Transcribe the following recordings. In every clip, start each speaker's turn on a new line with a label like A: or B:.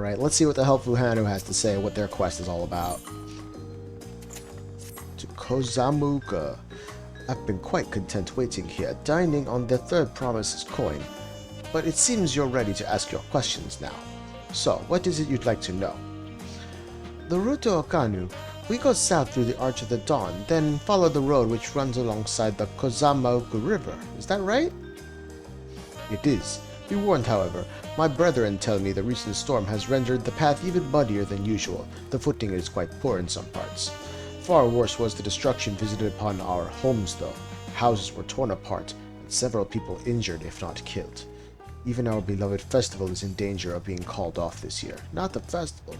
A: Alright, let's see what the helpful Hanu has to say, what their quest is all about. To Kozamuka. I've been quite content waiting here, dining on the third promise's coin. But it seems you're ready to ask your questions now. So, what is it you'd like to know? The route to Okanu. We go south through the Arch of the Dawn, then follow the road which runs alongside the Kozamauku River. Is that right? It is. Be warned, however. My brethren tell me the recent storm has rendered the path even muddier than usual. The footing is quite poor in some parts. Far worse was the destruction visited upon our homes, though. Houses were torn apart, and several people injured, if not killed. Even our beloved festival is in danger of being called off this year. Not the festival.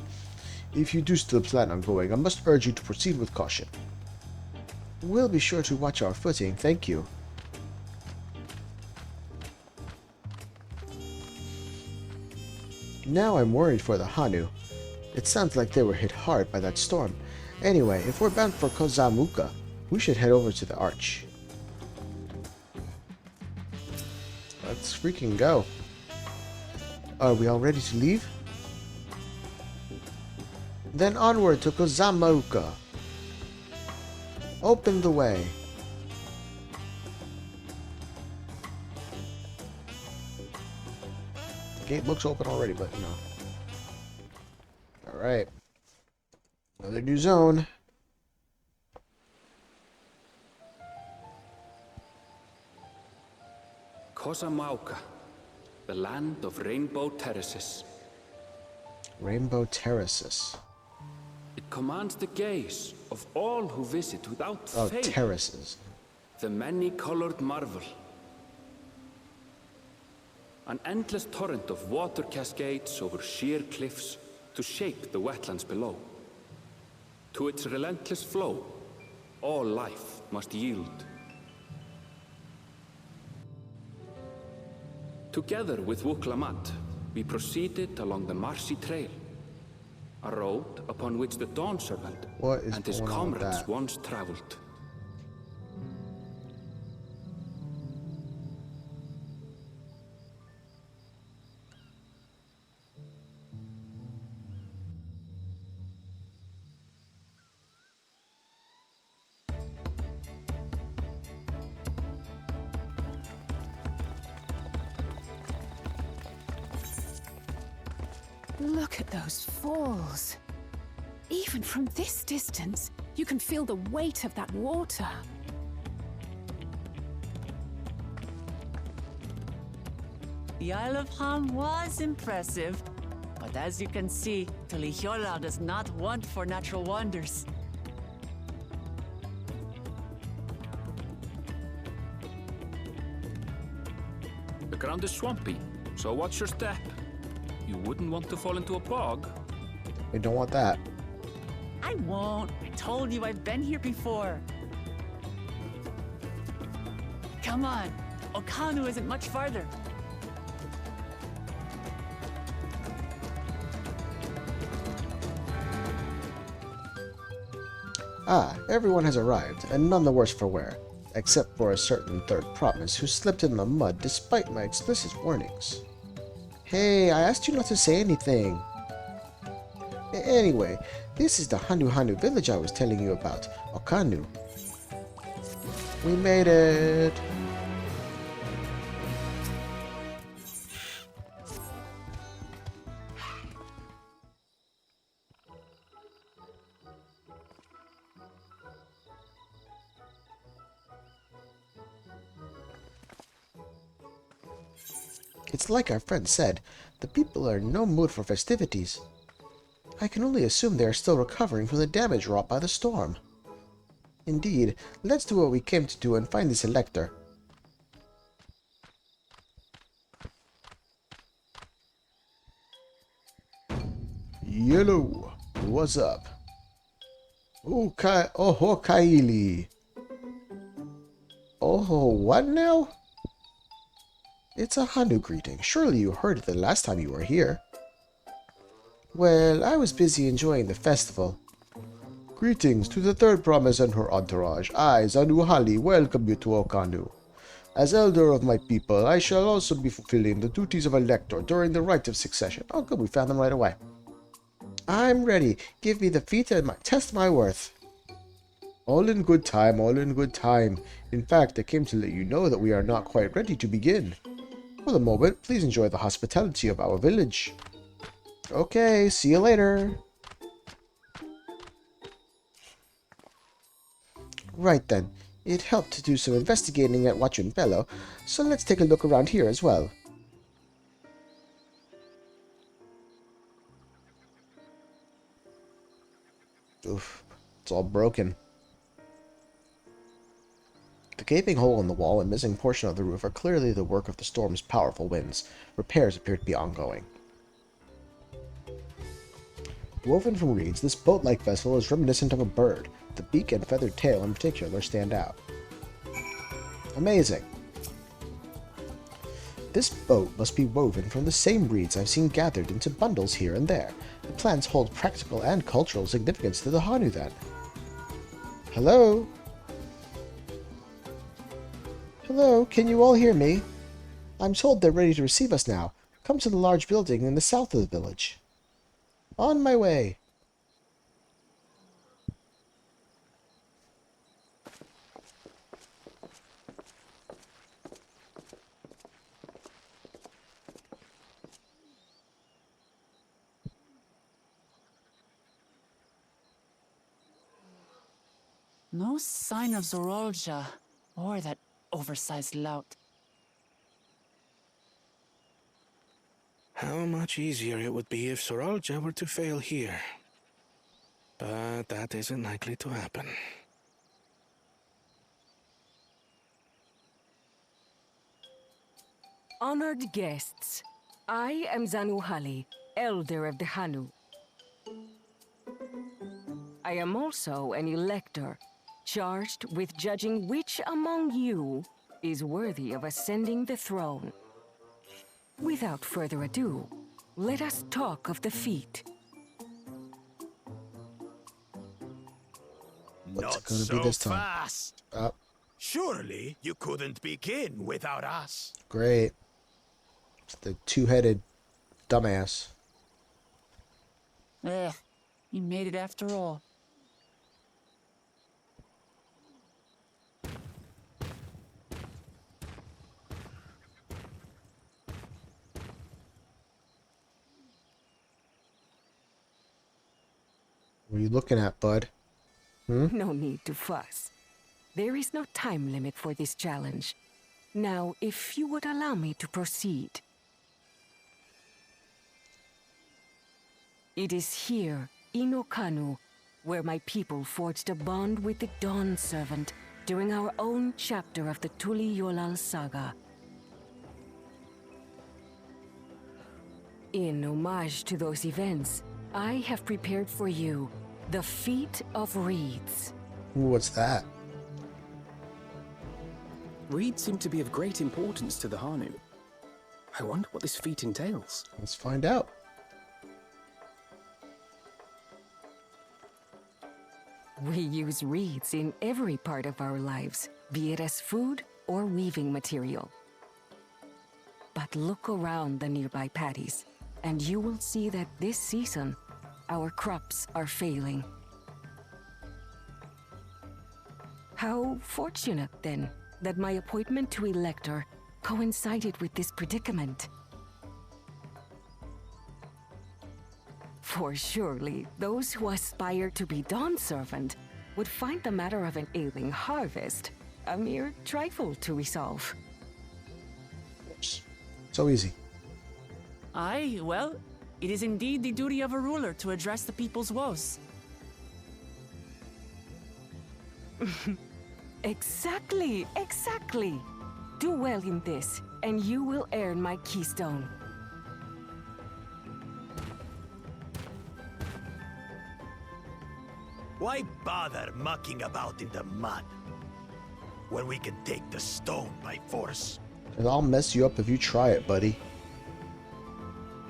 A: If you do still plan on going, I must urge you to proceed with caution. We'll be sure to watch our footing, thank you. Now I'm worried for the Hanu. It sounds like they were hit hard by that storm. Anyway, if we're bound for Kozamuka, we should head over to the Arch. Let's freaking go. Are we all ready to leave? Then onward to Kozamuka. Open the way. The gate looks open already, but no. Alright. Another new zone.
B: Kozamauka, the land of rainbow terraces.
A: Rainbow terraces.
B: It commands the gaze of all who visit without
A: Oh,
B: fail.
A: terraces.
B: The many-colored marvel. An endless torrent of water cascades over sheer cliffs to shape the wetlands below. To its relentless flow, all life must yield. Together with Wuk Lamat, we proceeded along the marshy trail, a road upon which the Dawn Servant and his comrades once traveled.
C: Look at those falls. Even from this distance, you can feel the weight of that water.
D: The Isle of Ham was impressive, but as you can see, Tulihiola does not want for natural wonders.
B: The ground is swampy, so watch your step. You wouldn't want to fall into a bog.
A: We don't want that.
D: I won't. I told you I've been here before. Come on. Okanu isn't much farther.
A: Ah, everyone has arrived, and none the worse for wear, except for a certain third promise who slipped in the mud despite my explicit warnings. Hey, I asked you not to say anything. Anyway, this is the Hanuhanu village I was telling you about, Okanu. We made it! It's like our friend said, the people are in no mood for festivities. I can only assume they are still recovering from the damage wrought by the storm. Indeed, let's do what we came to do and find this elector. Yellow, what's up? Oh, Kaili. Oh, what now? It's a Hanu greeting. Surely you heard it the last time you were here. Well, I was busy enjoying the festival. Greetings to the third promise and her entourage. I, Zanuhali, welcome you to Okanu. As elder of my people, I shall also be fulfilling the duties of elector during the rite of succession. Oh good, we found them right away. I'm ready. Give me the feat and test my worth. All in good time, all in good time. In fact, I came to let you know that we are not quite ready to begin. For the moment, please enjoy the hospitality of our village. Okay, see you later. Right then, it helped to do some investigating at Wachunbelo, so let's take a look around here as well. Oof, it's all broken. The gaping hole in the wall and missing portion of the roof are clearly the work of the storm's powerful winds. Repairs appear to be ongoing. Woven from reeds, this boat-like vessel is reminiscent of a bird. The beak and feathered tail in particular stand out. Amazing! This boat must be woven from the same reeds I've seen gathered into bundles here and there. The plants hold practical and cultural significance to the Hanu then. Hello? Hello, can you all hear me? I'm told they're ready to receive us now. Come to the large building in the south of the village. On my way.
D: No sign of Zorolja or that oversized lout.
E: How much easier it would be if Zorolja were to fail here. But that isn't likely to happen.
F: Honored guests, I am Zanuhali, Elder of the Hanu. I am also an elector, charged with judging which among you is worthy of ascending the throne. Without further ado, let us talk of the feat.
A: What's
G: Not
A: it gonna
G: so
A: be this time?
G: fast. Surely you couldn't begin without us.
A: Great. It's the two-headed dumbass.
D: You made it after all.
A: What are you looking at, bud?
F: No need to fuss. There is no time limit for this challenge. Now, if you would allow me to proceed. It is here, in Okanu, where my people forged a bond with the Dawn Servant during our own chapter of the Tuli Yolal saga. In homage to those events, I have prepared for you the Feat of Reeds.
A: Ooh, what's that?
H: Reeds seem to be of great importance to the Hanu. I wonder what this feat entails.
A: Let's find out.
F: We use reeds in every part of our lives, be it as food or weaving material. But look around the nearby paddies, and you will see that this season, our crops are failing. How fortunate, then, that my appointment to Elector coincided with this predicament. For surely, those who aspire to be Dawn Servant would find the matter of an ailing harvest a mere trifle to resolve.
A: So easy.
D: Aye, well, it is indeed the duty of a ruler to address the people's woes.
F: Exactly, exactly. Do well in this, and you will earn my keystone.
G: Why bother mucking about in the mud when we can take the stone by force?
A: And I'll mess you up if you try it, buddy.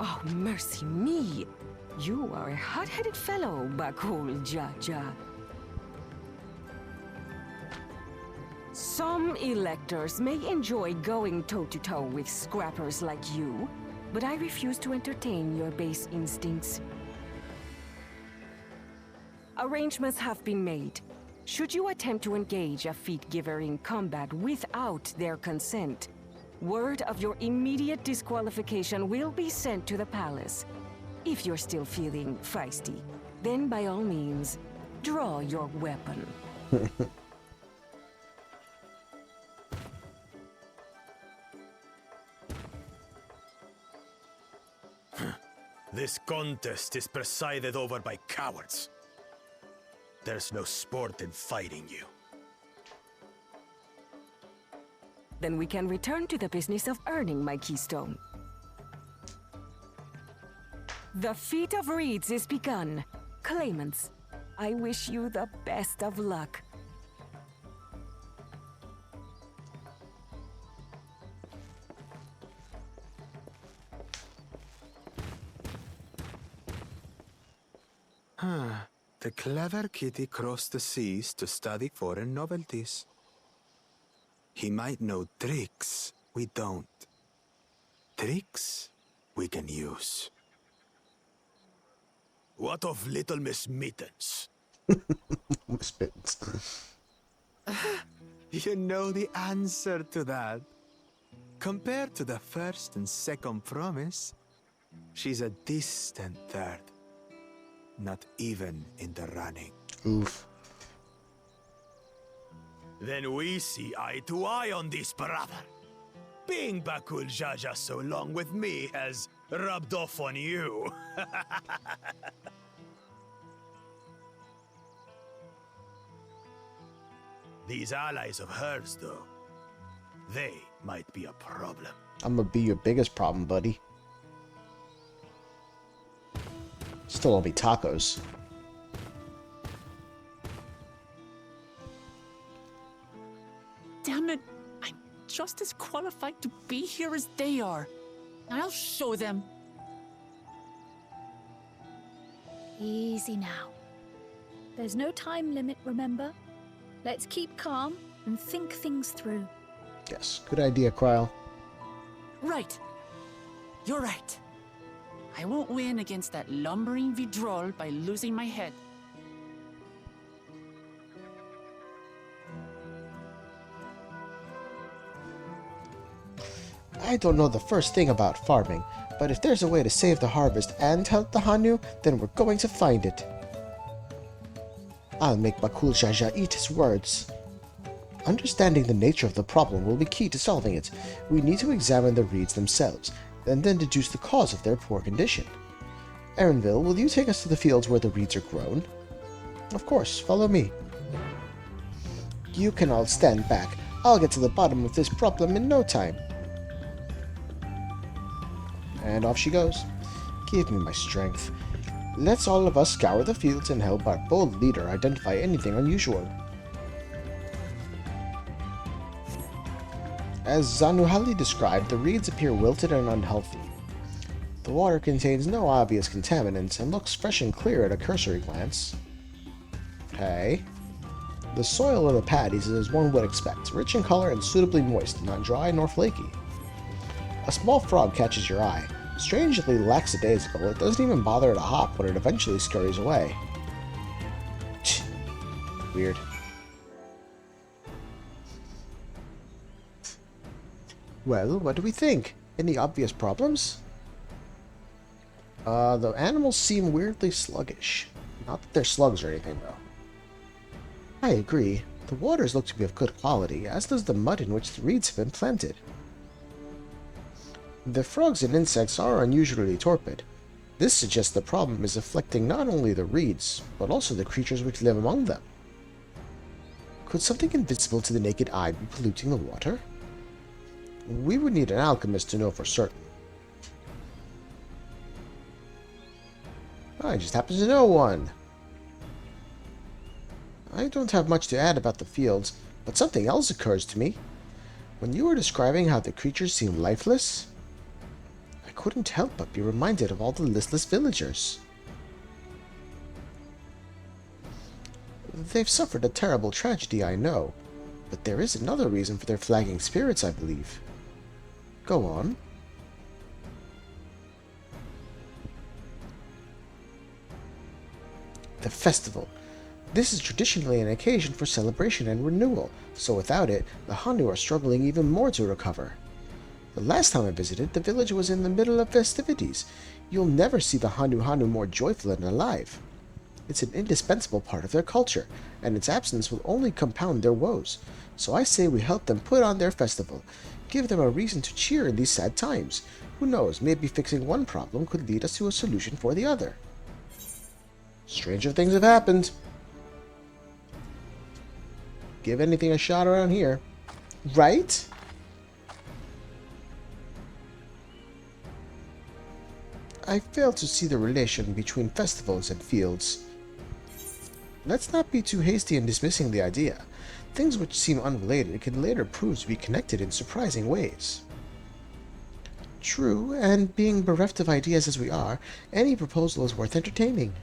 F: Oh, mercy me. You are a hot-headed fellow, Bakul Jaja. Some electors may enjoy going toe-to-toe with scrappers like you, but I refuse to entertain your base instincts. Arrangements have been made. Should you attempt to engage a feat giver in combat without their consent, word of your immediate disqualification will be sent to the palace. If you're still feeling feisty, then by all means, draw your weapon.
G: This contest is presided over by cowards. There's no sport in fighting you.
F: Then we can return to the business of earning my keystone. The feat of reeds is begun. Claimants, I wish you the best of luck.
I: The clever kitty crossed the seas to study foreign novelties. He might know tricks we don't. Tricks we can use.
G: What of Little Miss Mittens?
A: Spits.
I: You know the answer to that. Compared to the first and second promise, she's a distant third. Not even in the running.
A: Oof.
G: Then we see eye to eye on this, brother. Being Bakul Jaja so long with me has rubbed off on you. These allies of hers, though, they might be a problem.
A: I'm gonna be your biggest problem, buddy. Still owe me tacos.
D: Damn it! I'm just as qualified to be here as they are. I'll show them.
J: Easy now. There's no time limit, remember? Let's keep calm and think things through.
A: Yes, good idea, Kryle.
D: Right. You're right. I won't win against that lumbering Vidrol by losing my head.
A: I don't know the first thing about farming, but if there's a way to save the harvest and help the Hanu, then we're going to find it. I'll make Bakul Jaja eat his words. Understanding the nature of the problem will be key to solving it. We need to examine the reeds themselves, and then deduce the cause of their poor condition. Erinville, will you take us to the fields where the reeds are grown? Of course, follow me. You can all stand back. I'll get to the bottom of this problem in no time. And off she goes. Give me my strength. Let's all of us scour the fields and help our bold leader identify anything unusual. As Zanuhali described, the reeds appear wilted and unhealthy. The water contains no obvious contaminants and looks fresh and clear at a cursory glance. Okay. The soil of the paddies is as one would expect, rich in color and suitably moist, not dry nor flaky. A small frog catches your eye. Strangely lackadaisical, it doesn't even bother to hop when it eventually scurries away. Weird. Well, what do we think? Any obvious problems? The animals seem weirdly sluggish. Not that they're slugs or anything, though. I agree. The waters look to be of good quality, as does the mud in which the reeds have been planted. The frogs and insects are unusually torpid. This suggests the problem is afflicting not only the reeds, but also the creatures which live among them. Could something invisible to the naked eye be polluting the water? We would need an alchemist to know for certain. I just happen to know one. I don't have much to add about the fields, but something else occurs to me. When you were describing how the creatures seem lifeless, I couldn't help but be reminded of all the listless villagers. They've suffered a terrible tragedy, I know, but there is another reason for their flagging spirits, I believe. Go on. The festival. This is traditionally an occasion for celebration and renewal, so without it, the Hanu are struggling even more to recover. The last time I visited, the village was in the middle of festivities. You'll never see the Hanuhanu more joyful and alive. It's an indispensable part of their culture, and its absence will only compound their woes. So I say we help them put on their festival. Give them a reason to cheer in these sad times. Who knows, maybe fixing one problem could lead us to a solution for the other. Stranger things have happened. Give anything a shot around here. Right? I fail to see the relation between festivals and fields. Let's not be too hasty in dismissing the idea. Things which seem unrelated can later prove to be connected in surprising ways. True, and being bereft of ideas as we are, any proposal is worth entertaining.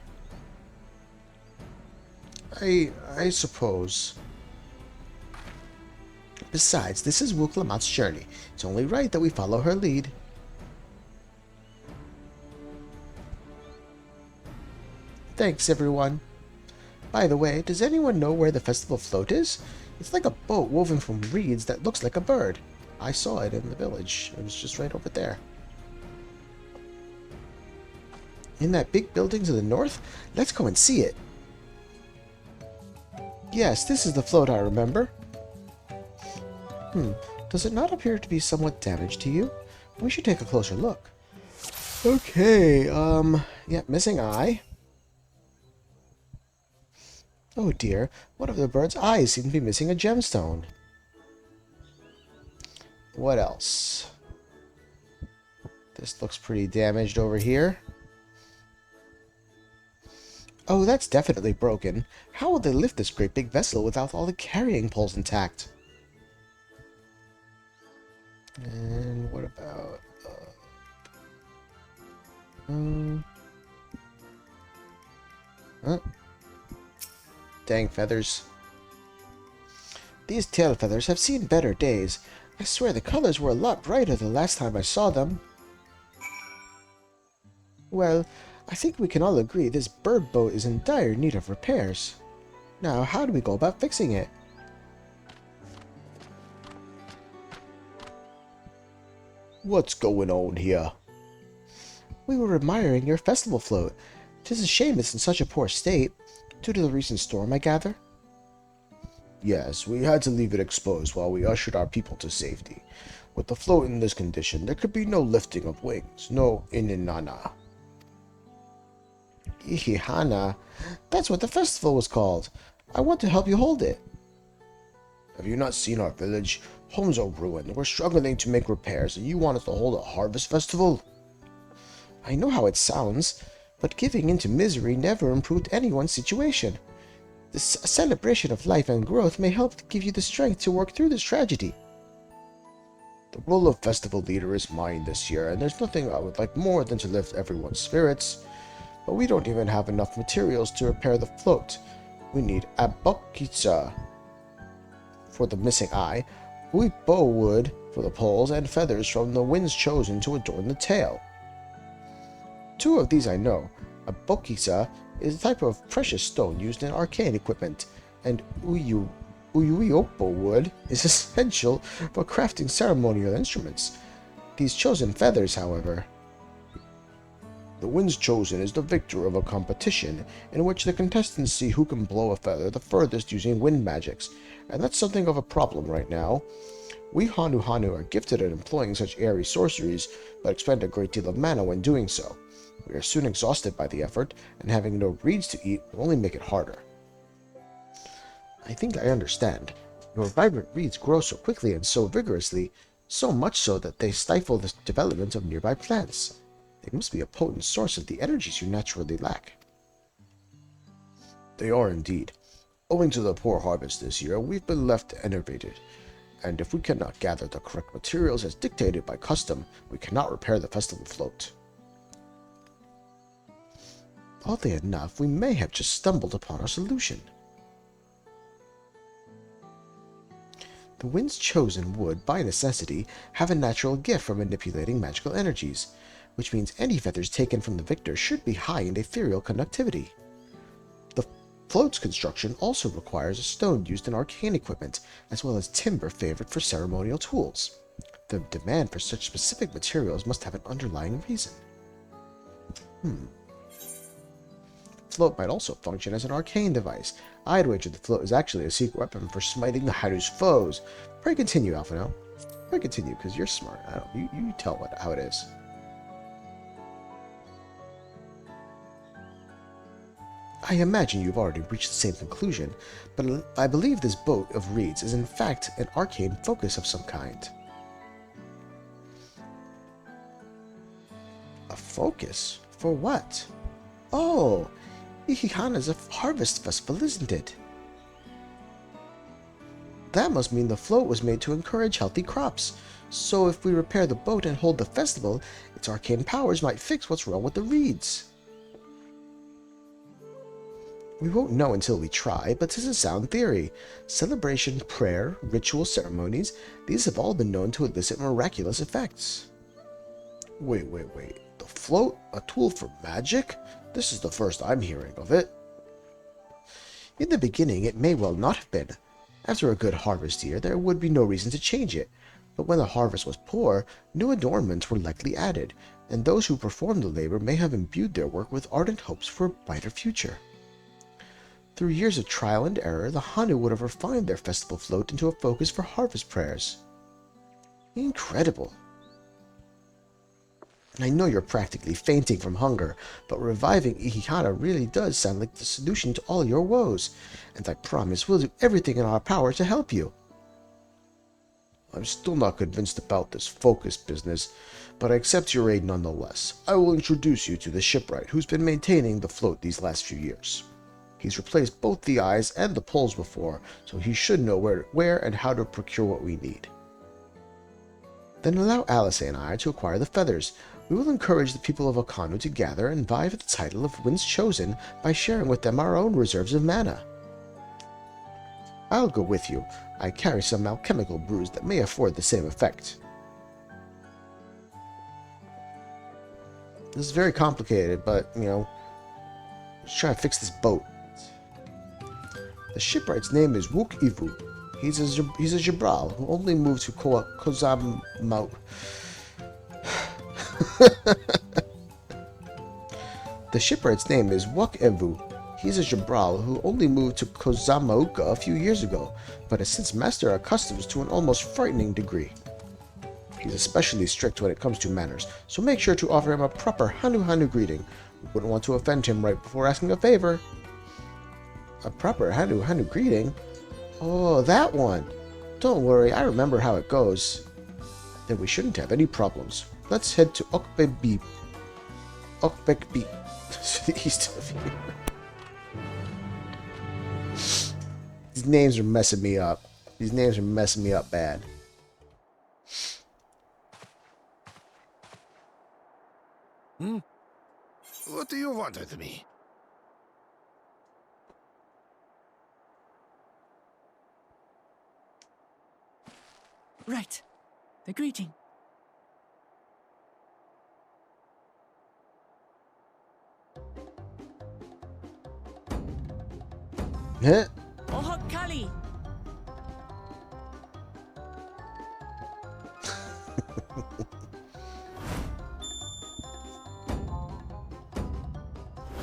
A: I suppose. Besides, this is Wuk Lamat's journey. It's only right that we follow her lead. Thanks, everyone. By the way, does anyone know where the festival float is? It's like a boat woven from reeds that looks like a bird. I saw it in the village. It was just right over there. In that big building to the north? Let's go and see it. Yes, this is the float I remember. Does it not appear to be somewhat damaged to you? We should take a closer look. Okay, yeah, missing eye. Oh dear, one of the bird's eyes seems to be missing a gemstone. What else? This looks pretty damaged over here. Oh, that's definitely broken. How will they lift this great big vessel without all the carrying poles intact? And what about... Dang feathers. These tail feathers have seen better days. I swear the colors were a lot brighter the last time I saw them. Well, I think we can all agree this bird boat is in dire need of repairs. Now, how do we go about fixing it? What's going on here? We were admiring your festival float. 'Tis a shame it's in such a poor state. Due to the recent storm, I gather? Yes, we had to leave it exposed while we ushered our people to safety. With the float in this condition, there could be no lifting of wings, no ininana. Ihihana? That's what the festival was called. I want to help you hold it. Have you not seen our village? Homes are ruined. We're struggling to make repairs, and you want us to hold a harvest festival? I know how it sounds, but giving in to misery never improved anyone's situation. This celebration of life and growth may help give you the strength to work through this tragedy. The role of festival leader is mine this year, and there's nothing I would like more than to lift everyone's spirits. But we don't even have enough materials to repair the float. We need abokitsa for the missing eye, uipo wood for the poles, and feathers from the winds chosen to adorn the tail. Two of these I know. Abokitsa is a type of precious stone used in arcane equipment, and uyuiopo wood is essential for crafting ceremonial instruments. These chosen feathers, however... The winds chosen is the victor of a competition in which the contestants see who can blow a feather the furthest using wind magics, and that's something of a problem right now. We Hanuhanu are gifted at employing such airy sorceries, but expend a great deal of mana when doing so. We are soon exhausted by the effort, and having no reeds to eat will only make it harder. I think I understand. Your vibrant reeds grow so quickly and so vigorously, so much so that they stifle the development of nearby plants. They must be a potent source of the energies you naturally lack. They are indeed. Owing to the poor harvest this year, we've been left enervated, and if we cannot gather the correct materials as dictated by custom, we cannot repair the festival float. Oddly enough, we may have just stumbled upon our solution. The winds chosen would, by necessity, have a natural gift for manipulating magical energies, which means any feathers taken from the victor should be high in ethereal conductivity. float's construction also requires a stone used in arcane equipment, as well as timber favored for ceremonial tools. The demand for such specific materials must have an underlying reason. Float might also function as an arcane device. I'd wager the float is actually a secret weapon for smiting the Hanu's foes. Pray continue, Alphino. Pray continue, because you're smart. I don't. You tell how it is. I imagine you've already reached the same conclusion, but I believe this boat of reeds is in fact an arcane focus of some kind. A focus? For what? Oh, Ihihana's a harvest festival, isn't it? That must mean the float was made to encourage healthy crops. So if we repair the boat and hold the festival, its arcane powers might fix what's wrong with the reeds. We won't know until we try, but this is a sound theory. Celebration, prayer, ritual ceremonies, these have all been known to elicit miraculous effects. Wait. The float? A tool for magic? This is the first I'm hearing of it. In the beginning, it may well not have been. After a good harvest year, there would be no reason to change it. But when the harvest was poor, new adornments were likely added, and those who performed the labor may have imbued their work with ardent hopes for a brighter future. Through years of trial and error, the Hanu would have refined their festival float into a focus for harvest prayers. Incredible. I know you're practically fainting from hunger, but reviving Ihihana really does sound like the solution to all your woes, and I promise we'll do everything in our power to help you. I'm still not convinced about this focus business, but I accept your aid nonetheless. I will introduce you to the shipwright who's been maintaining the float these last few years. He's replaced both the eyes and the poles before, so he should know where and how to procure what we need. Then allow Alice and I to acquire the feathers. We will encourage the people of Akanu to gather and vie for the title of Winds Chosen by sharing with them our own reserves of mana. I'll go with you. I carry some alchemical brews that may afford the same effect. This is very complicated, but, let's try to fix this boat. The shipwright's name is Wuk Lamat. He's a Jabral who only moved to Kozamo. The shipwright's name is Wuk Lamat. He's a Jabral who only moved to Kozamoka a few years ago, but has since mastered our customs to an almost frightening degree. He's especially strict when it comes to manners, so make sure to offer him a proper Hanuhanu greeting. We wouldn't want to offend him right before asking a favor. A proper Hanuhanu greeting? Oh, that one! Don't worry, I remember how it goes. Then we shouldn't have any problems. Let's head to Okbekbi, to the east of here. These names are messing me up. These names are messing me up bad.
K: What do you want with me?
D: Right. The greeting.
A: Huh?
D: Ohok Kali!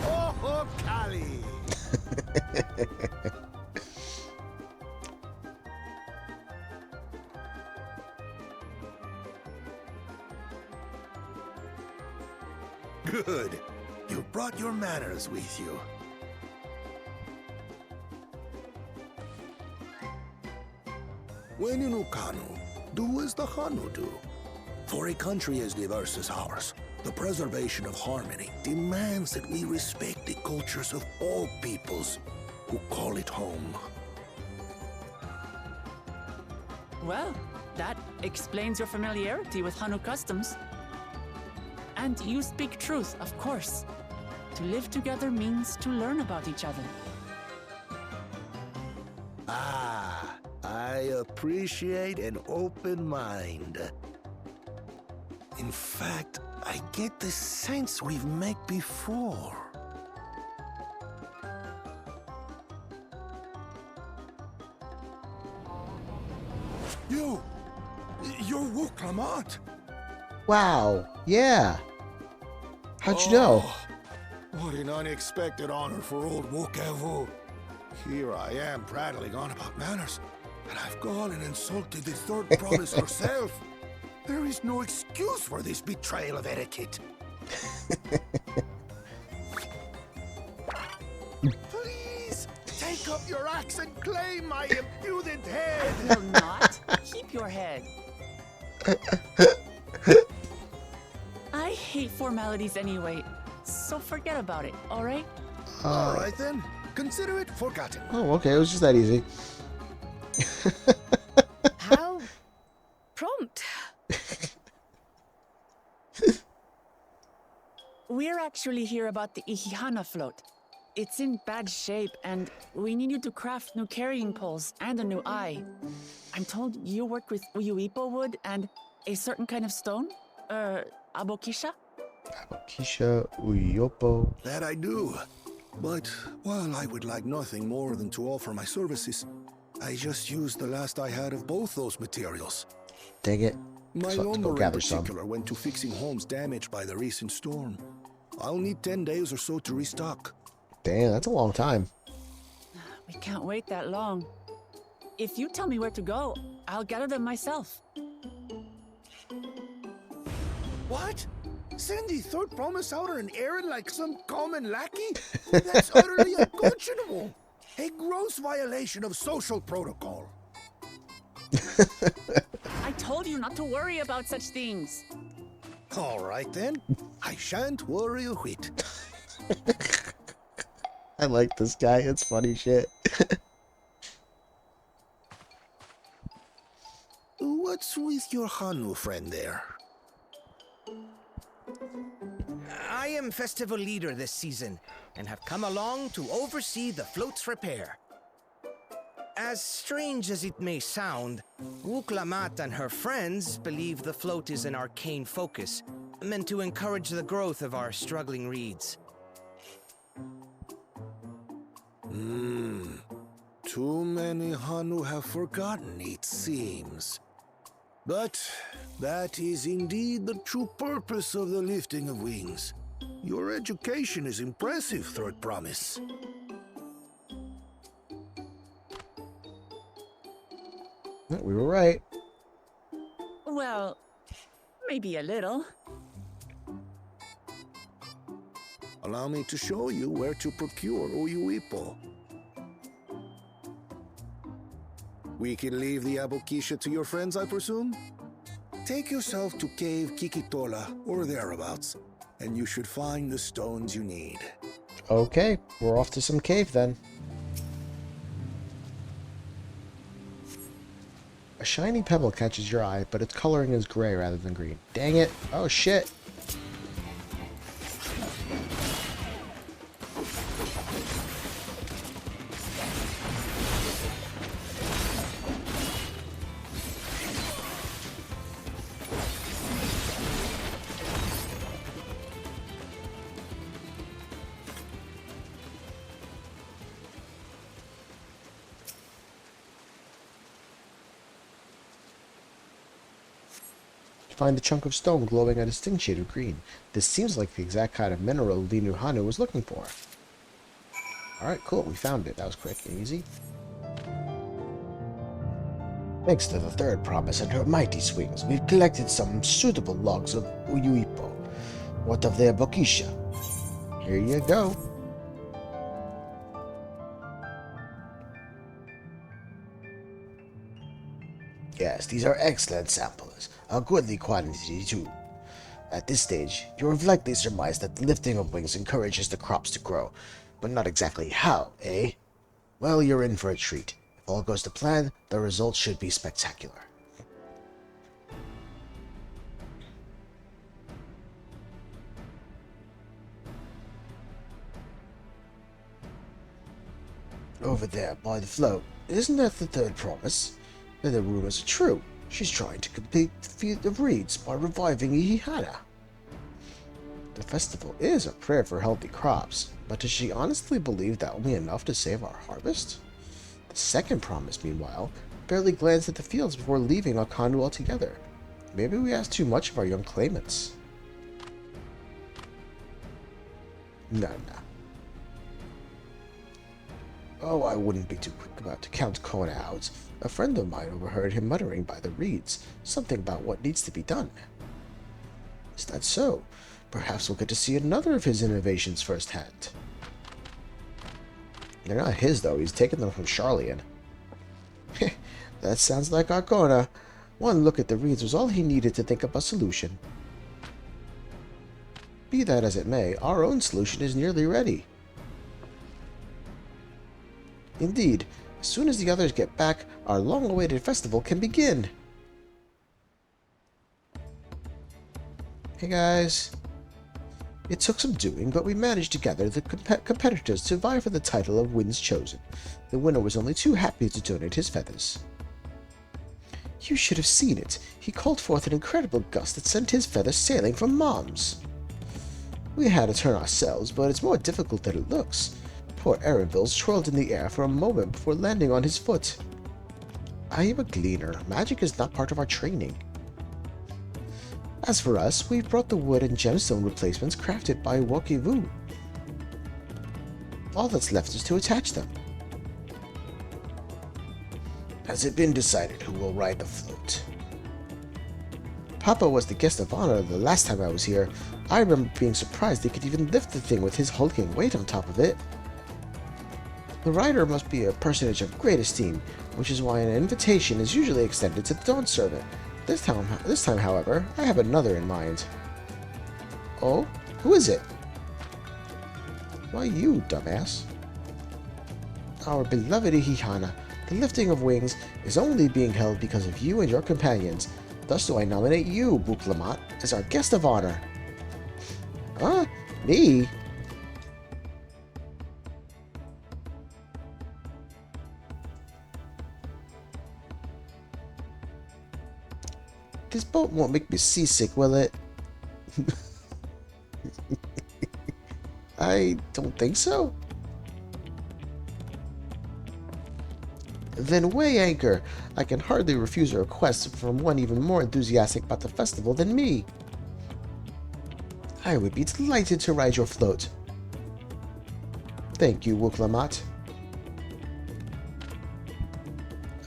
K: Oh, Kali! Good. You brought your manners with you. When in Ukanu, do as the Hanu do. For a country as diverse as ours, the preservation of harmony demands that we respect the cultures of all peoples who call it home.
D: Well, that explains your familiarity with Hanu customs. And you speak truth, of course. To live together means to learn about each other.
K: Ah, I appreciate an open mind. In fact, I get the sense we've met before. You're Wuk Lamat.
A: Wow, yeah. How'd you know?
K: What an unexpected honor for old Wuk. Here I am prattling on about manners, and I've gone and insulted the third promise herself. There is no excuse for this betrayal of etiquette. Please, take up your axe and claim my impudent head.
D: Will not. Keep your head. I hate formalities anyway, so forget about it, alright?
K: All right then, consider it forgotten.
A: Oh, okay, it was just that easy.
J: How prompt.
D: We're actually here about the Ihihana float. It's in bad shape, and we need you to craft new carrying poles and a new eye. I'm told you work with Uyuipo wood and a certain kind of stone? Abokisha?
A: Abokisha, Uyopo.
K: That I do. But while I would like nothing more than to offer my services, I just used the last I had of both those materials.
A: Dang it.
K: My
A: So I have to go
K: lumber in
A: gather some.
K: particular went to fixing homes damaged by the recent storm. I'll need 10 days or so to restock.
A: Damn, that's a long time.
D: We can't wait that long. If you tell me where to go, I'll gather them myself.
K: What? Send the third promise out on an errand like some common lackey? That's utterly unconscionable. A gross violation of social protocol.
D: I told you not to worry about such things.
K: All right then. I shan't worry a whit.
A: I like this guy. It's funny shit.
K: What's with your Hanu friend there?
L: I am festival leader this season, and have come along to oversee the float's repair. As strange as it may sound, Wuk Lamat and her friends believe the float is an arcane focus, meant to encourage the growth of our struggling reeds.
K: Too many Hanu have forgotten, it seems. But that is indeed the true purpose of the lifting of wings. Your education is impressive, Third Promise.
A: We were right.
D: Well, maybe a little.
K: Allow me to show you where to procure Uyuipo. We can leave the Abokisha to your friends, I presume? Take yourself to Cave Kikitola or thereabouts, and you should find the stones you need.
A: Okay, we're off to some cave then. A shiny pebble catches your eye, but its coloring is gray rather than green. Dang it. Oh shit. Find a chunk of stone glowing a distinct shade of green. This seems like the exact kind of mineral Hanuhanu was looking for. Alright, cool. We found it. That was quick and easy. Thanks to the third promise and her mighty swings, we've collected some suitable logs of Uyuipo. What of the Abokisha? Here you go. Yes, these are excellent samples. A goodly quantity, too. At this stage, you have likely surmised that the lifting of wings encourages the crops to grow, but not exactly how, eh? Well, you're in for a treat. If all goes to plan, the results should be spectacular. Over there, by the float, isn't that the third promise? Then the rumors are true. She's trying to complete the feat of reeds by reviving Ihihana. The festival is a prayer for healthy crops, but does she honestly believe that will be enough to save our harvest? The second promise, meanwhile, barely glanced at the fields before leaving Hanuhanu altogether. Maybe we asked too much of our young claimants. No. Oh, I wouldn't be too quick about to count Kona out. A friend of mine overheard him muttering by the reeds, something about what needs to be done. Is that so? Perhaps we'll get to see another of his innovations firsthand. They're not his, though. He's taken them from Charlian. That sounds like our Kona. One look at the reeds was all he needed to think up a solution. Be that as it may, our own solution is nearly ready. Indeed, as soon as the others get back, our long-awaited festival can begin. Hey guys. It took some doing, but we managed to gather the competitors to vie for the title of Winds Chosen. The winner was only too happy to donate his feathers. You should have seen it. He called forth an incredible gust that sent his feathers sailing from Mom's. We had to turn ourselves, but it's more difficult than it looks. Poor Erenville's twirled in the air for a moment before landing on his foot. I am a gleaner. Magic is not part of our training. As for us, we've brought the wood and gemstone replacements crafted by Wuk Lamat. All that's left is to attach them. Has it been decided who will ride the float? Papa was the guest of honor the last time I was here. I remember being surprised he could even lift the thing with his hulking weight on top of it. The rider must be a personage of great esteem, which is why an invitation is usually extended to the Dawn Servant. This time, however, I have another in mind. Oh? Who is it? Why you, dumbass? Our beloved Ihihana. The lifting of wings is only being held because of you and your companions. Thus do I nominate you, Wuk Lamat, as our guest of honor. Huh? Me? This boat won't make me seasick, will it? I don't think so. Then weigh anchor. I can hardly refuse a request from one even more enthusiastic about the festival than me. I would be delighted to ride your float. Thank you, Wuk Lamat.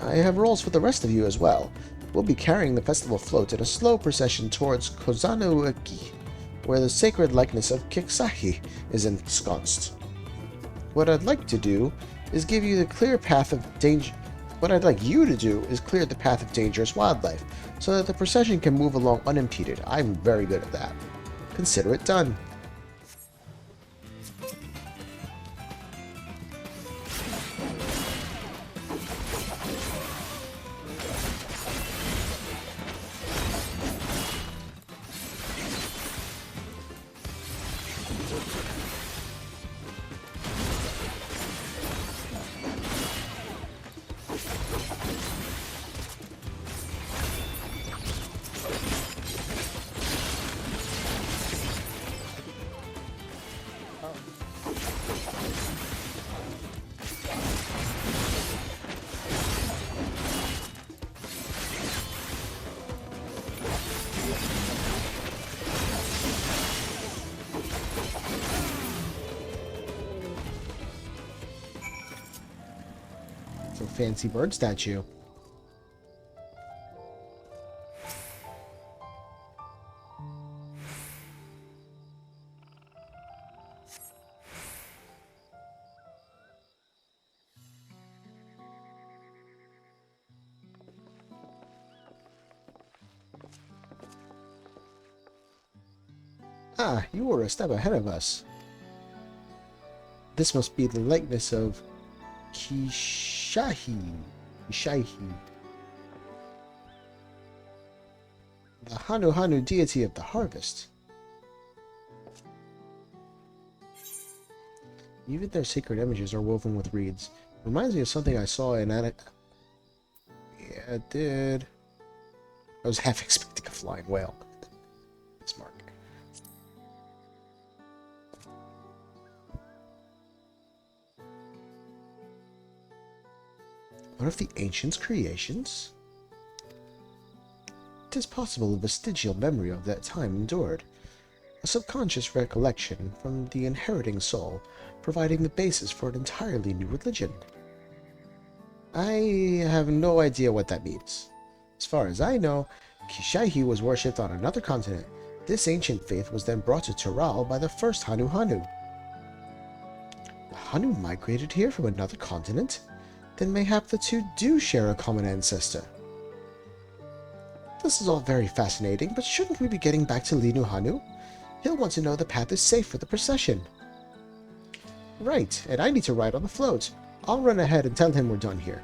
A: I have roles for the rest of you as well. We'll be carrying the festival float in a slow procession towards Kozanu-eki, where the sacred likeness of Kiksahi is ensconced. What I'd like to do is give you the clear path of danger. What I'd like you to do is clear the path of dangerous wildlife, so that the procession can move along unimpeded. I'm very good at that. Consider it done. Fancy bird statue. Ah, you were a step ahead of us. This must be the likeness of Kishahi. The Hanuhanu deity of the harvest. Even their sacred images are woven with reeds. Reminds me of something I saw in Yeah, it did. I was half expecting a flying whale. Smart. One of the ancients' creations? It is possible a vestigial memory of that time endured. A subconscious recollection from the inheriting soul, providing the basis for an entirely new religion. I have no idea what that means. As far as I know, Kishahi was worshipped on another continent. This ancient faith was then brought to Turali by the first Hanuhanu. The Hanu migrated here from another continent? Then mayhap the two do share a common ancestor. This is all very fascinating, but shouldn't we be getting back to Hanuhanu? He'll want to know the path is safe for the procession. Right, and I need to ride on the float. I'll run ahead and tell him we're done here.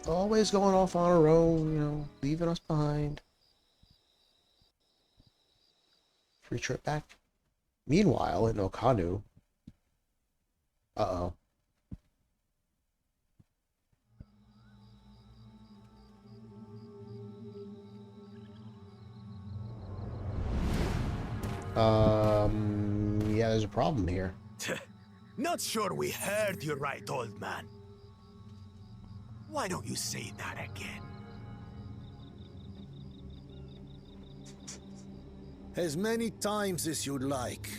A: Always going off on our own, you know, leaving us behind. Free trip back. Meanwhile, in Okanu... Uh-oh. Yeah, there's a problem here.
G: Not sure we heard you right, old man. Why don't you say that again?
K: As many times as you'd like.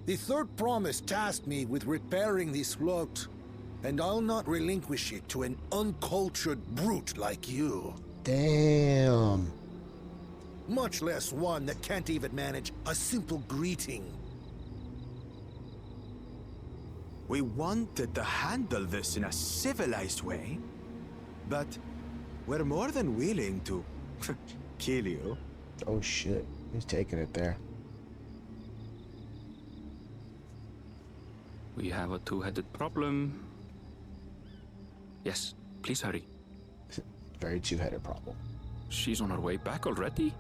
K: The third promise tasked me with repairing this float, and I'll not relinquish it to an uncultured brute like you.
A: Damn.
K: Much less one that can't even manage a simple greeting.
I: We wanted to handle this in a civilized way, but we're more than willing to kill you.
A: Oh shit, he's taking it there.
B: We have a two-headed problem. Yes, please hurry.
A: Very two-headed problem.
B: She's on her way back already?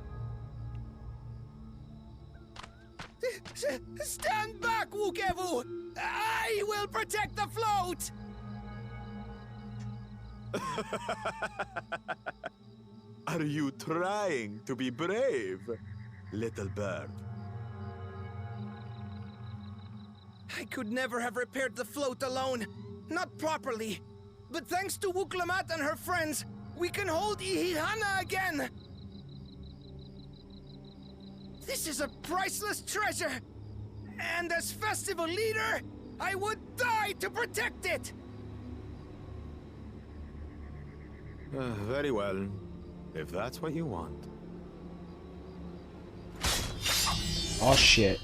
L: Stand back, Wukevu! I will protect the float!
I: Are you trying to be brave, little bird?
L: I could never have repaired the float alone. Not properly. But thanks to Wuk Lamat and her friends, we can hold Ihihana again! This is a priceless treasure! And as festival leader, I would die to protect it!
I: Very well, if that's what you want.
A: Oh shit.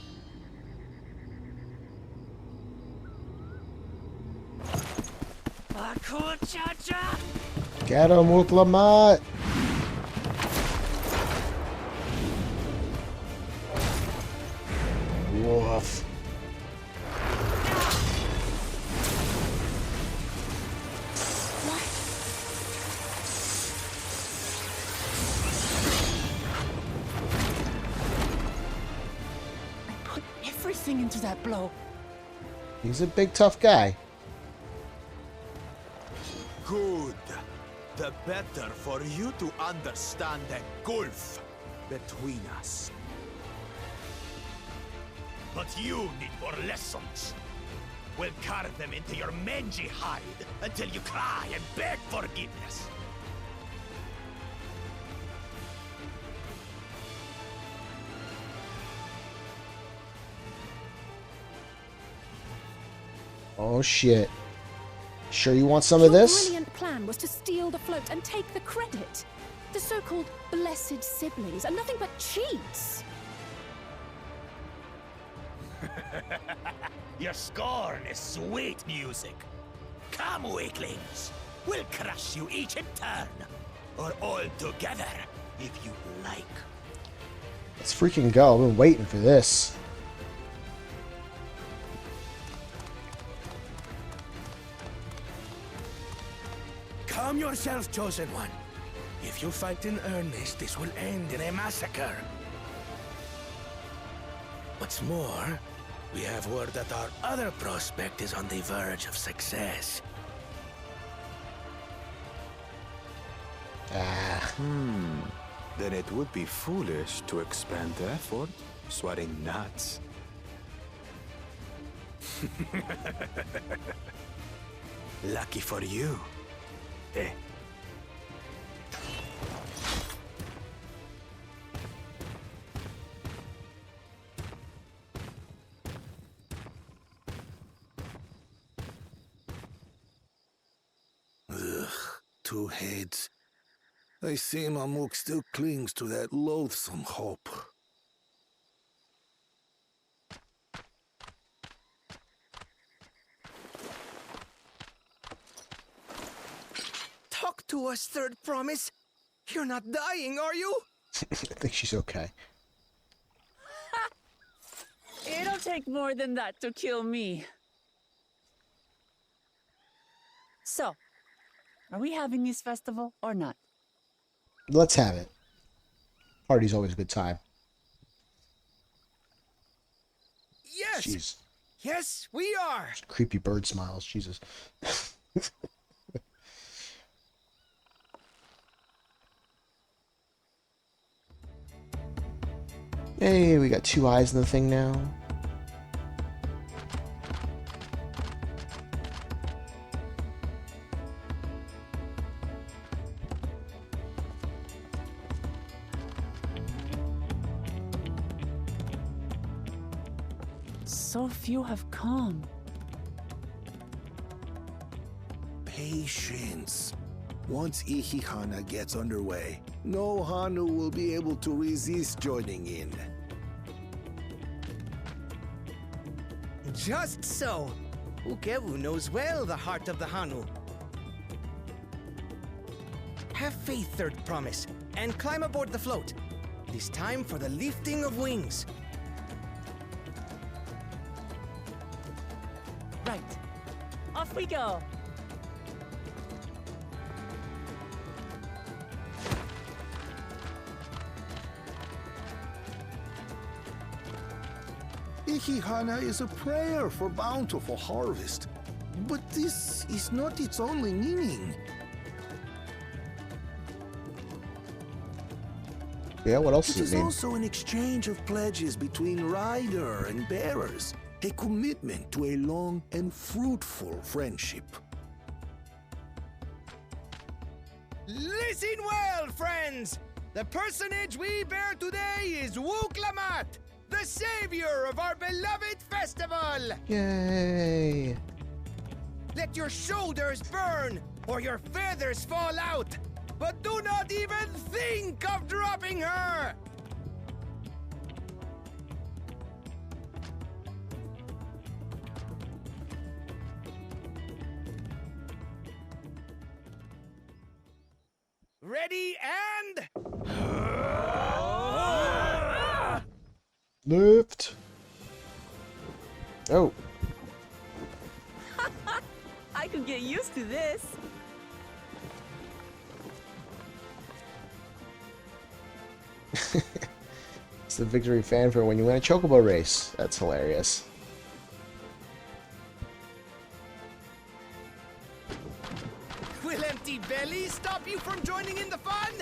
A: Get him, Wuk Lamat! Woof.
D: I put everything into that blow.
A: He's a big tough guy.
I: Good. The better for you to understand the gulf between us.
G: But you need more lessons. We'll carve them into your mangy hide until you cry and beg forgiveness.
A: Oh shit. Sure you want some
C: Your
A: of this?
C: brilliant plan was to steal the float and take the credit. The so-called blessed siblings are nothing but cheats.
G: Your scorn is sweet music. Come, weaklings. We'll crush you each in turn. Or all together, if you like.
A: Let's freaking go. I've been waiting for this.
L: Calm yourself, Chosen One. If you fight in earnest, this will end in a massacre. What's more, we have word that our other prospect is on the verge of success.
I: Then it would be foolish to expend effort sweating nuts. Lucky for you. Eh.
K: Ugh, two heads. I see Mamuk still clings to that loathsome hope.
L: Talk to us, Third Promise. You're not dying, are you?
A: I think she's okay.
D: It'll take more than that to kill me. So, are we having this festival or not?
A: Let's have it. Party's always a good time.
L: Yes!
A: Jeez.
L: Yes, we are!
A: Creepy bird smiles. Jesus. Hey, we got two eyes in the thing now.
D: So few have come.
K: Patience. Once Ihihana gets underway, no Hanu will be able to resist joining in.
L: Just so. Ukewu knows well the heart of the Hanu. Have faith, Third Promise, and climb aboard the float. It is time for the lifting of wings.
D: Right. Off we go.
K: Ihihana is a prayer for bountiful harvest. But this is not its only meaning.
A: Yeah, what else
K: It
A: does
K: is
A: it mean?
K: also an exchange of pledges between rider and bearers, a commitment to a long and fruitful friendship.
L: Listen well, friends! The personage we bear today is Wuk Lamat, the savior of our beloved festival!
A: Yay!
L: Let your shoulders burn, or your feathers fall out! But do not even think of dropping her! Ready and...
A: Lift. Oh.
D: I could get used to this.
A: It's the victory fanfare when you win a chocobo race. That's hilarious.
L: Will empty bellies stop you from joining in the fun?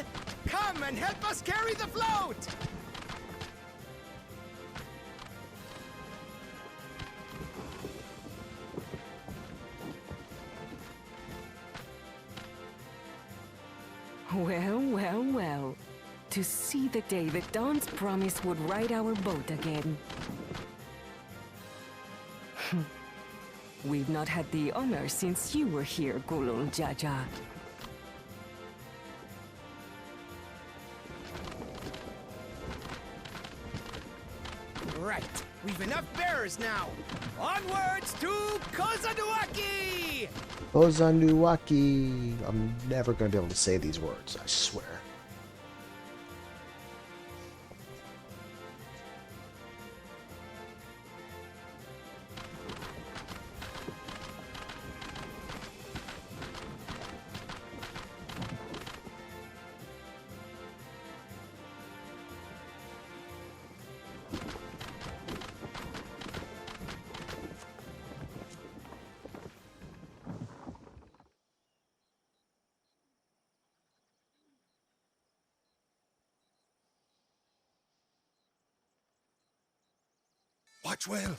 L: Come and help us carry the float!
F: Well, well, well. To see the day that Dawn's promise would ride our boat again. We've not had the honor since you were here, Gulul Jaja.
L: Right, we've enough bearers now. Onwards to Kozanuaki!
A: Ozanuwaki. I'm never going to be able to say these words, I swear.
K: Watch well,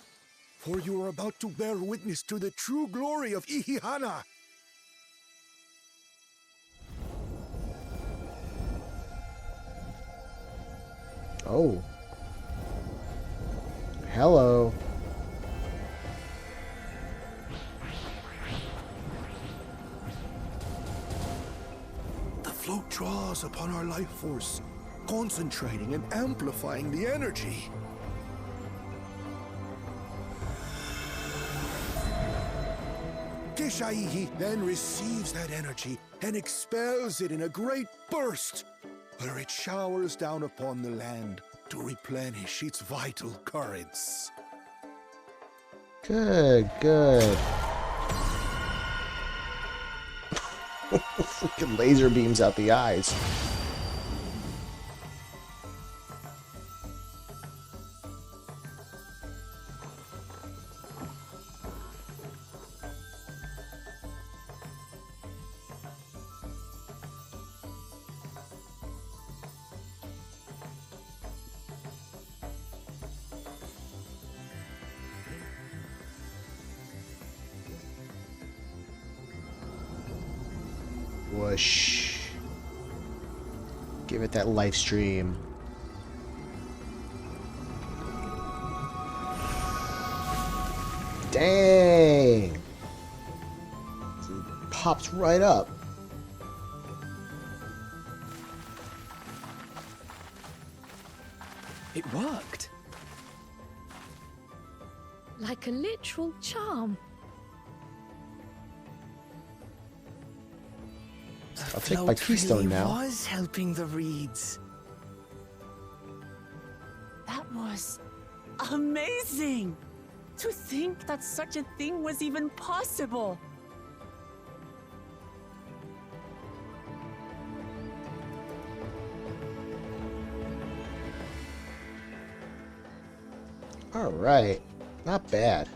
K: for you are about to bear witness to the true glory of Ihihana.
A: Oh. Hello.
K: The float draws upon our life force, concentrating and amplifying the energy. Keshaihi then receives that energy and expels it in a great burst, where it showers down upon the land to replenish its vital currents.
A: Good, good. Freaking laser beams out the eyes. Whoosh. Give it that life stream. Dang! It pops right up.
H: It worked.
J: Like a literal charm.
A: I'll take my keystone now.
L: Was helping the reeds.
D: That was amazing! To think that such a thing was even possible!
A: Alright. Not bad.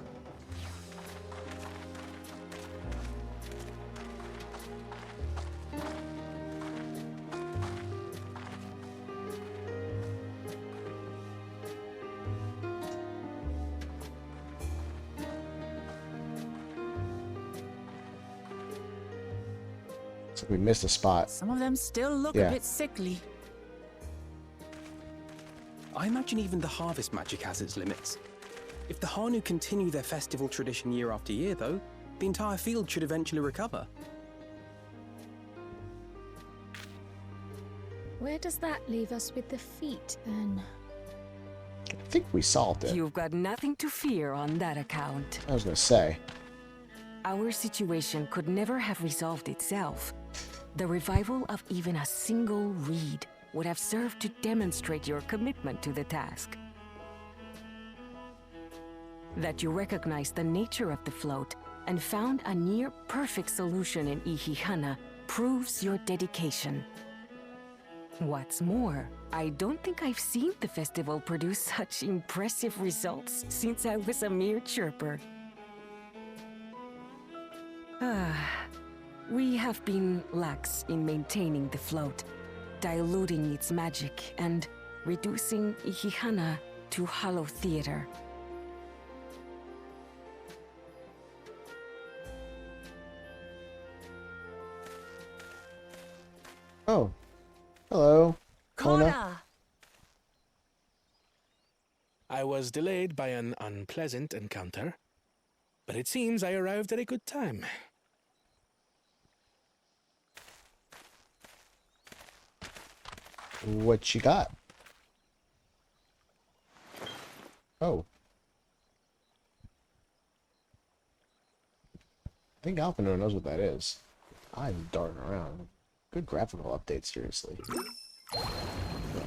A: So we missed a spot.
D: Some of them still look a bit sickly.
H: I imagine even the harvest magic has its limits. If the Hanu continue their festival tradition year after year, though, the entire field should eventually recover.
J: Where does that leave us with the feet, then?
A: I think we solved it.
F: You've got nothing to fear on that account.
A: I was gonna say.
F: Our situation could never have resolved itself. The revival of even a single reed would have served to demonstrate your commitment to the task. That you recognized the nature of the float and found a near-perfect solution in Ihihana proves your dedication. What's more, I don't think I've seen the festival produce such impressive results since I was a mere chirper. We have been lax in maintaining the float, diluting its magic and reducing Ihihana to hollow theater.
A: Oh. Hello.
D: Kona!
E: I was delayed by an unpleasant encounter, but it seems I arrived at a good time.
A: What you got? Oh. I think Alpino knows what that is. I'm darting around. Good graphical update, seriously.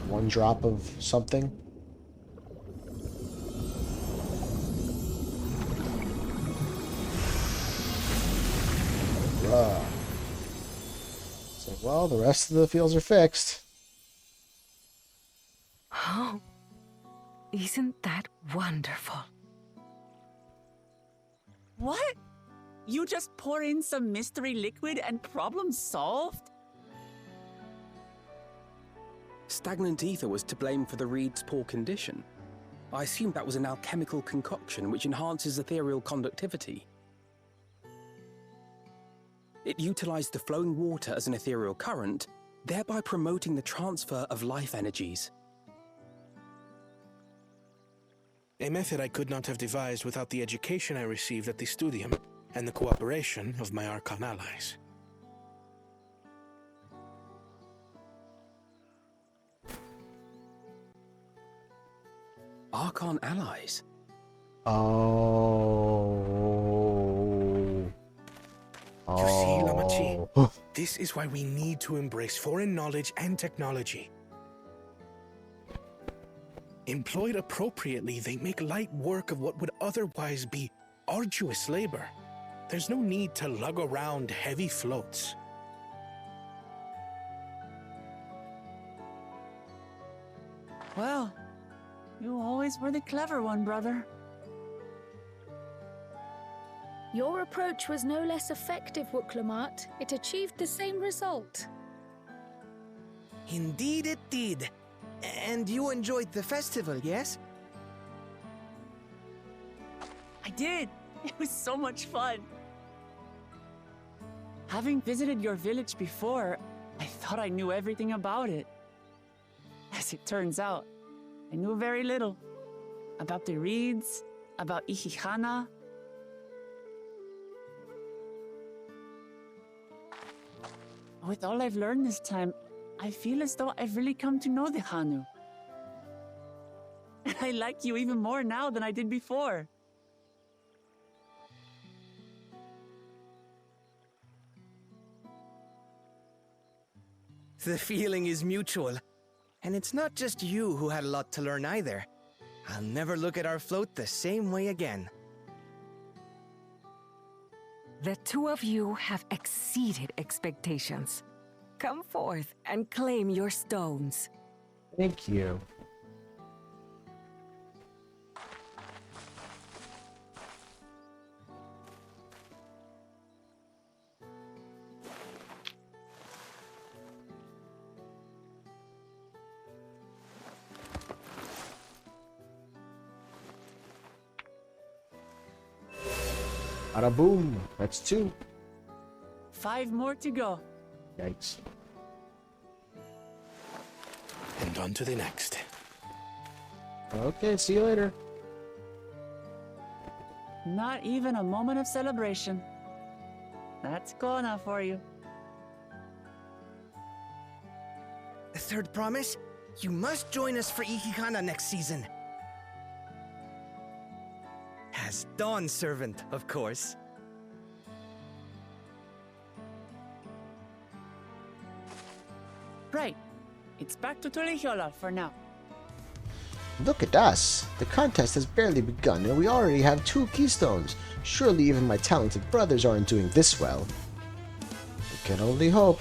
A: One drop of something. So, well, the rest of the fields are fixed.
F: Oh, isn't that wonderful?
D: What? You just pour in some mystery liquid and problem solved?
H: Stagnant ether was to blame for the reed's poor condition. I assumed that was an alchemical concoction which enhances ethereal conductivity. It utilized the flowing water as an ethereal current, thereby promoting the transfer of life energies.
E: A method I could not have devised without the education I received at the studium and the cooperation of my Archon allies.
H: Archon allies?
A: Oh.
E: You see, Lamachi, this is why we need to embrace foreign knowledge and technology. Employed appropriately, they make light work of what would otherwise be arduous labor. There's no need to lug around heavy floats.
D: Well, you always were the clever one, brother.
J: Your approach was no less effective, Wuk Lamat. It achieved the same result.
L: Indeed it did. And you enjoyed the festival, yes?
D: I did. It was so much fun. Having visited your village before, I thought I knew everything about it. As it turns out, I knew very little. About the reeds, about Ihihana. With all I've learned this time, I feel as though I've really come to know the Hanu. I like you even more now than I did before.
L: The feeling is mutual. And it's not just you who had a lot to learn either. I'll never look at our float the same way again.
F: The two of you have exceeded expectations. Come forth and claim your stones.
A: Thank you. Bada boom. That's 2.
D: 5 more to go.
A: Yikes.
E: And on to the next.
A: Okay, see you later.
D: Not even a moment of celebration. That's Kona for you.
L: The third promise? You must join us for Ihihana next season. As Dawn Servant, of course.
D: Right. It's back to Turali for now.
A: Look at us. The contest has barely begun and we already have 2 keystones. Surely even my talented brothers aren't doing this well. We can only hope.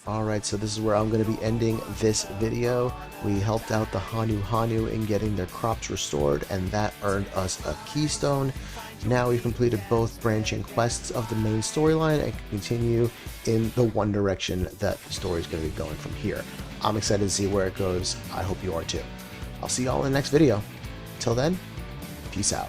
A: Alright, so this is where I'm going to be ending this video. We helped out the Hanuhanu in getting their crops restored, and that earned us a keystone. Now we've completed both branching quests of the main storyline and can continue in the one direction that the story is going to be going from here. I'm excited to see where it goes. I hope you are too. I'll see you all in the next video. Till then, peace out.